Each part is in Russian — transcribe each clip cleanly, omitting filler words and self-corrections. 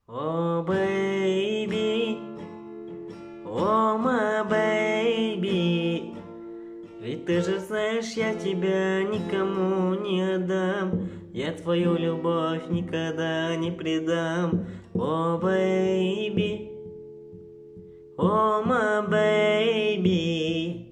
О, бэйби, о, my baby, ведь ты же знаешь, я тебя никому не отдам, я твою любовь никогда не предам. О, бэйби, о, my baby,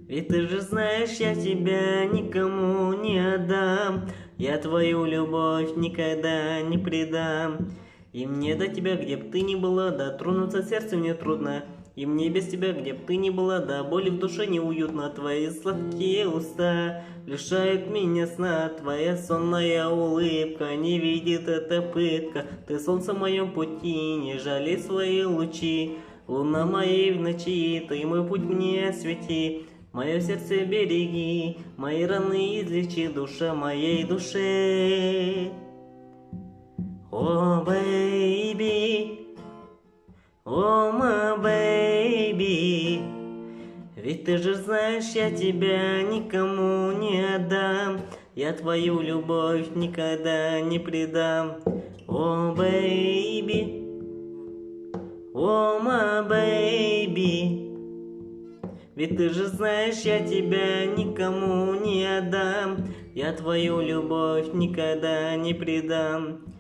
ведь ты же знаешь, я тебя никому не отдам, я твою любовь никогда не предам. И мне до тебя, где б ты ни была, дотронуться сердцем мне трудно. И мне без тебя, где б ты ни была, да боли в душе неуютно. Твои сладкие уста лишают меня сна. Твоя сонная улыбка не видит, это пытка. Ты солнце в моем пути, не жали свои лучи. Луна моей в ночи, ты мой путь мне освети. Мое сердце береги, мои раны излечи, душа моей душе. О, бэйби, о, my baby, ведь ты же знаешь, я тебя никому не отдам, я твою любовь никогда не предам. О, бэйби, о, my baby, ведь ты же знаешь, я тебя никому не отдам, я твою любовь никогда не предам.